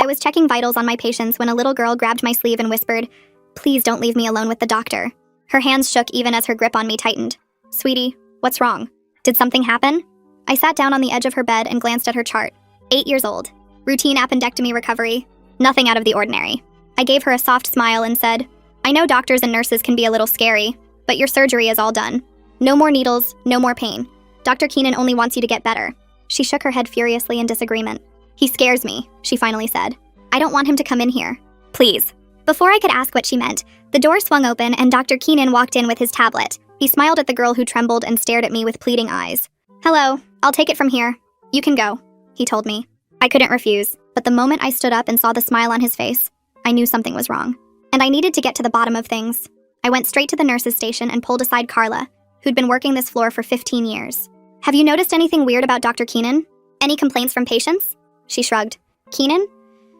I was checking vitals on my patients when a little girl grabbed my sleeve and whispered, "Please don't leave me alone with the doctor." Her hands shook even as her grip on me tightened. "Sweetie, what's wrong? Did something happen?" I sat down on the edge of her bed and glanced at her chart. 8 years old. Routine appendectomy recovery. Nothing out of the ordinary. I gave her a soft smile and said, "I know doctors and nurses can be a little scary, but your surgery is all done. No more needles, no more pain. Dr. Keenan only wants you to get better." She shook her head furiously in disagreement. "He scares me," she finally said. "I don't want him to come in here. Please." Before I could ask what she meant, the door swung open and Dr. Keenan walked in with his tablet. He smiled at the girl who trembled and stared at me with pleading eyes. "Hello, I'll take it from here. You can go," he told me. I couldn't refuse, but the moment I stood up and saw the smile on his face, I knew something was wrong. And I needed to get to the bottom of things. I went straight to the nurse's station and pulled aside Carla, who'd been working this floor for 15 years. "Have you noticed anything weird about Dr. Keenan? Any complaints from patients?" She shrugged. "Keenan?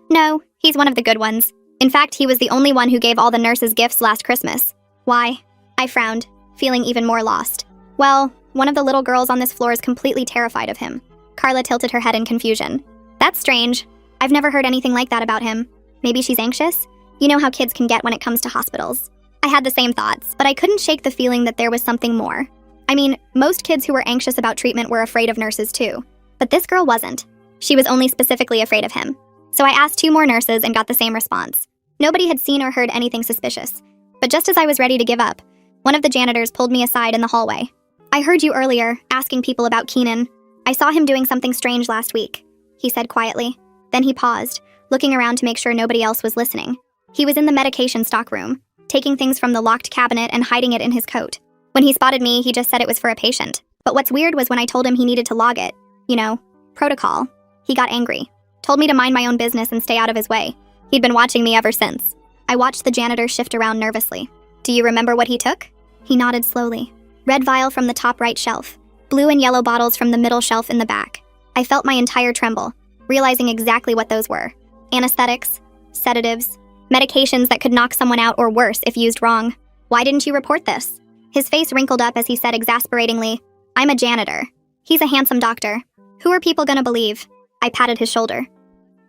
No, he's one of the good ones. In fact, he was the only one who gave all the nurses gifts last Christmas." "Why?" I frowned, feeling even more lost. "Well, one of the little girls on this floor is completely terrified of him." Carla tilted her head in confusion. "That's strange. I've never heard anything like that about him. Maybe she's anxious? You know how kids can get when it comes to hospitals." I had the same thoughts, but I couldn't shake the feeling that there was something more. I mean, most kids who were anxious about treatment were afraid of nurses too. But this girl wasn't. She was only specifically afraid of him. So I asked 2 more nurses and got the same response. Nobody had seen or heard anything suspicious. But just as I was ready to give up, one of the janitors pulled me aside in the hallway. "I heard you earlier, asking people about Keenan. I saw him doing something strange last week," he said quietly. Then he paused, looking around to make sure nobody else was listening. He was in the medication stockroom, taking things from the locked cabinet and hiding it in his coat. When he spotted me, he just said it was for a patient. But what's weird was when I told him he needed to log it. You know, protocol. He got angry. Told me to mind my own business and stay out of his way. He'd been watching me ever since. I watched the janitor shift around nervously. "Do you remember what he took?" He nodded slowly. "Red vial from the top right shelf. Blue and yellow bottles from the middle shelf in the back." I felt my entire tremble, realizing exactly what those were. Anesthetics, sedatives, medications that could knock someone out or worse if used wrong. "Why didn't you report this?" His face wrinkled up as he said exasperatingly, "I'm a janitor. He's a handsome doctor. Who are people gonna believe?" I patted his shoulder.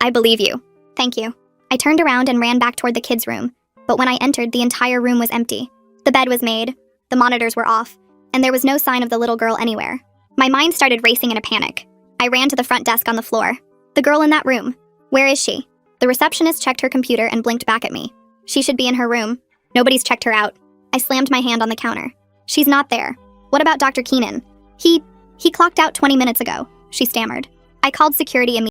"I believe you." "Thank you." I turned around and ran back toward the kids' room, but when I entered, the entire room was empty. The bed was made, the monitors were off, and there was no sign of the little girl anywhere. My mind started racing in a panic. I ran to the front desk on the floor. "The girl in that room. Where is she?" The receptionist checked her computer and blinked back at me. "She should be in her room. Nobody's checked her out." I slammed my hand on the counter. "She's not there. What about Dr. Keenan?" He clocked out 20 minutes ago," she stammered. I called security immediately.